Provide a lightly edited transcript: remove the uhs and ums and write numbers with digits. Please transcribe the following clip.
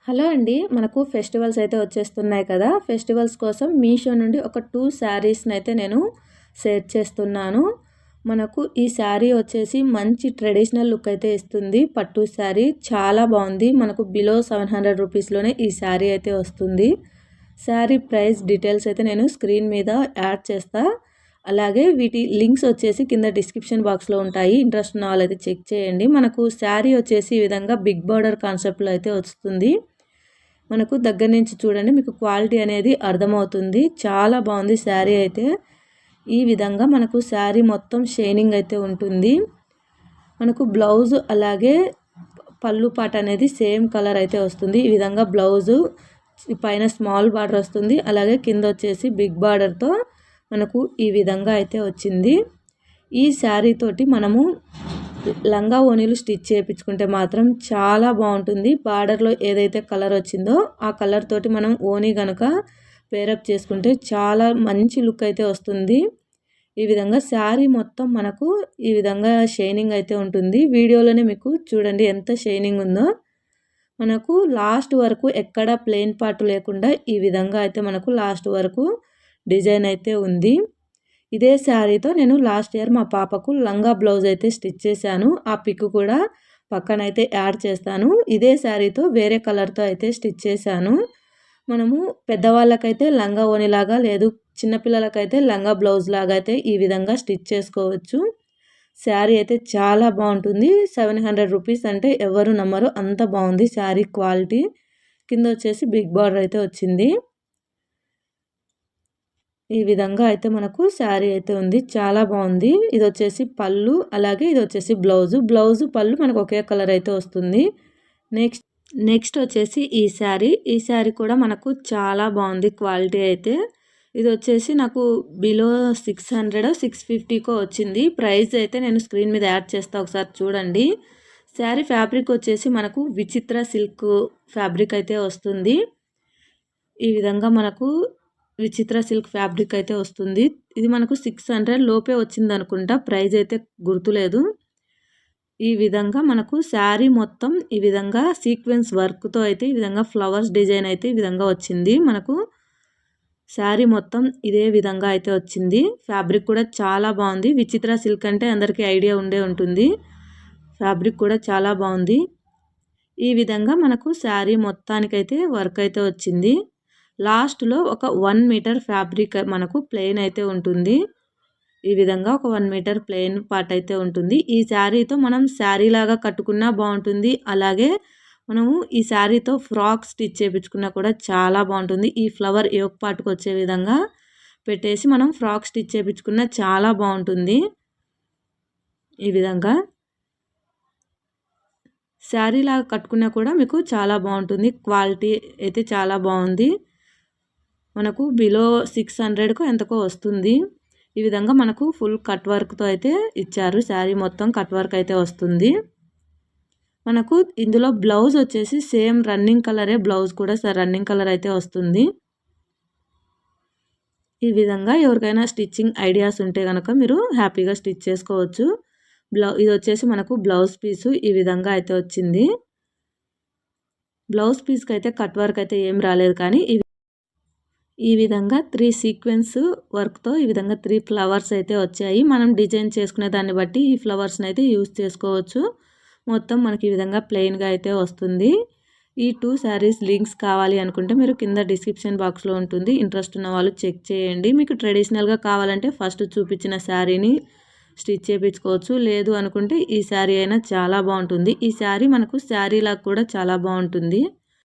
Hello అండి. మనకు festivals అయితే వచ్చేస్తున్నాయి కదా! ఫెస్టివల్స్ కోసం మీషో నుండి ఒక 2 శారీస్‌ని అయితే నేను షేర్ చేస్తున్నాను. మనకు ఈ శారీ వచ్చేసి మంచి ట్రెడిషనల్ లుక్ అయితే ఇస్తుంది. పట్టు శారీ చాలా బాగుంది. మనకు బిలో 700 రూపీస్‌లోనే ఈ శారీ అయితే వస్తుంది. శారీ ప్రైస్ డీటెయిల్స్ అయితే నేను స్క్రీన్ మీద యాడ్ చేస్తా. అలాగే వీటి లింక్స్ వచ్చేసి కింద డిస్క్రిప్షన్ బాక్స్‌లో ఉంటాయి. ఇంట్రెస్ట్ ఉన్న వాళ్ళైతే చెక్ చేయండి. మనకు శారీ వచ్చేసి ఈ విధంగా బిగ్ బార్డర్ కాన్సెప్ట్‌లో అయితే వస్తుంది. మనకు దగ్గర నుంచి చూడండి, మీకు క్వాలిటీ అనేది అర్థమవుతుంది. చాలా బాగుంది శారీ అయితే. ఈ విధంగా మనకు శారీ మొత్తం షైనింగ్ అయితే ఉంటుంది. మనకు బ్లౌజ్ అలాగే పళ్ళు పాట అనేది సేమ్ కలర్ అయితే వస్తుంది. ఈ విధంగా బ్లౌజు పైన స్మాల్ బార్డర్ వస్తుంది. అలాగే కింద వచ్చేసి బిగ్ బార్డర్తో మనకు ఈ విధంగా అయితే వచ్చింది. ఈ శారీ తోటి మనము లంగా ఓణీలు స్టిచ్ చేయించుకుంటే మాత్రం చాలా బాగుంటుంది. బార్డర్లో ఏదైతే కలర్ వచ్చిందో ఆ కలర్ తోటి మనం ఓణీ కనుక పేరప్ చేసుకుంటే చాలా మంచి లుక్ అయితే వస్తుంది. ఈ విధంగా శారీ మొత్తం మనకు ఈ విధంగా షైనింగ్ అయితే ఉంటుంది. వీడియోలోనే మీకు చూడండి ఎంత షైనింగ్ ఉందో. మనకు లాస్ట్ వరకు ఎక్కడ ప్లెయిన్ పార్ట్ లేకుండా ఈ విధంగా అయితే మనకు లాస్ట్ వరకు డిజైన్ అయితే ఉంది. ఇదే శారీతో నేను లాస్ట్ ఇయర్ మా పాపకు లంగా బ్లౌజ్ అయితే స్టిచ్ చేశాను. ఆ పిక్ కూడా పక్కనైతే యాడ్ చేస్తాను. ఇదే శారీతో వేరే కలర్తో అయితే స్టిచ్ చేశాను. మనము పెద్దవాళ్ళకైతే లంగా ఓణిలాగా, లేదు చిన్నపిల్లలకైతే లంగా బ్లౌజ్ లాగా అయితే ఈ విధంగా స్టిచ్ చేసుకోవచ్చు. శారీ అయితే చాలా బాగుంటుంది. 700 రూపీస్ అంటే ఎవరు నమ్మరు, అంత బాగుంది శారీ క్వాలిటీ. కింద వచ్చేసి బిగ్ బార్డర్ అయితే వచ్చింది. ఈ విధంగా అయితే మనకు శారీ అయితే ఉంది. చాలా బాగుంది. ఇది వచ్చేసి పళ్ళు, అలాగే ఇది వచ్చేసి బ్లౌజు పళ్ళు మనకు ఒకే కలర్ అయితే వస్తుంది. నెక్స్ట్ వచ్చేసి ఈ శారీ కూడా మనకు చాలా బాగుంది క్వాలిటీ అయితే. ఇది వచ్చేసి నాకు బిలో 600 650కో వచ్చింది. ప్రైస్ అయితే నేను స్క్రీన్ మీద యాడ్ చేస్తా, ఒకసారి చూడండి. శారీ ఫ్యాబ్రిక్ వచ్చేసి మనకు విచిత్ర సిల్క్ ఫ్యాబ్రిక్ అయితే వస్తుంది. ఈ విధంగా మనకు విచిత్ర సిల్క్ ఫ్యాబ్రిక్ అయితే వస్తుంది. ఇది మనకు 600 లోపే వచ్చింది అనుకుంటా, ప్రైస్ అయితే గుర్తులేదు. ఈ విధంగా మనకు శారీ మొత్తం ఈ విధంగా సీక్వెన్స్ వర్క్తో అయితే ఈ విధంగా ఫ్లవర్స్ డిజైన్ అయితే ఈ విధంగా వచ్చింది. మనకు శారీ మొత్తం ఇదే విధంగా అయితే వచ్చింది. ఫ్యాబ్రిక్ కూడా చాలా బాగుంది. విచిత్ర సిల్క్ అంటే అందరికీ ఐడియా ఉండే ఉంటుంది. ఫ్యాబ్రిక్ కూడా చాలా బాగుంది. ఈ విధంగా మనకు శారీ మొత్తానికైతే వర్క్ అయితే వచ్చింది. లాస్ట్లో ఒక 1 మీటర్ ఫ్యాబ్రిక్ మనకు ప్లెయిన్ అయితే ఉంటుంది. ఈ విధంగా ఒక 1 మీటర్ ప్లెయిన్ పార్ట్ అయితే ఉంటుంది. ఈ శారీతో మనం శారీ లాగా కట్టుకున్నా బాగుంటుంది. అలాగే మనము ఈ శారీతో ఫ్రాక్ స్టిచ్ చేయించుకున్నా కూడా చాలా బాగుంటుంది. ఈ ఫ్లవర్ యోక్ పార్ట్కి వచ్చే విధంగా పెట్టేసి మనం ఫ్రాక్ స్టిచ్ చేయించుకున్నా చాలా బాగుంటుంది. ఈ విధంగా శారీ లాగా కట్టుకున్నా కూడా మీకు చాలా బాగుంటుంది. క్వాలిటీ అయితే చాలా బాగుంది. మనకు బిలో 600కో ఎంతకో వస్తుంది. ఈ విధంగా మనకు ఫుల్ కట్ వర్క్తో అయితే ఇచ్చారు. శారీ మొత్తం కట్ వర్క్ అయితే వస్తుంది. మనకు ఇందులో బ్లౌజ్ వచ్చేసి సేమ్ రన్నింగ్ కలరే, బ్లౌజ్ కూడా రన్నింగ్ కలర్ అయితే వస్తుంది. ఈ విధంగా ఎవరికైనా స్టిచ్చింగ్ ఐడియాస్ ఉంటే కనుక మీరు హ్యాపీగా స్టిచ్ చేసుకోవచ్చు. ఇది వచ్చేసి మనకు బ్లౌజ్ పీసు ఈ విధంగా అయితే వచ్చింది. బ్లౌజ్ పీస్కి అయితే కట్ వర్క్ అయితే ఏం రాలేదు, కానీ ఈ విధంగా 3 సీక్వెన్స్ వర్క్తో ఈ విధంగా 3 ఫ్లవర్స్ అయితే వచ్చాయి. మనం డిజైన్ చేసుకునే దాన్ని బట్టి ఈ ఫ్లవర్స్ని అయితే యూజ్ చేసుకోవచ్చు. మొత్తం మనకి ఈ విధంగా ప్లెయిన్గా అయితే వస్తుంది. ఈ 2 శారీస్ లింక్స్ కావాలి అనుకుంటే మీరు కింద డిస్క్రిప్షన్ బాక్స్లో ఉంటుంది. ఇంట్రెస్ట్ ఉన్న వాళ్ళు చెక్ చేయండి. మీకు ట్రెడిషనల్గా కావాలంటే ఫస్ట్ చూపించిన శారీని స్టిచ్ చేయించుకోవచ్చు. లేదు అనుకుంటే ఈ శారీ అయినా చాలా బాగుంటుంది. ఈ శారీ మనకు శారీలాగా కూడా చాలా బాగుంటుంది.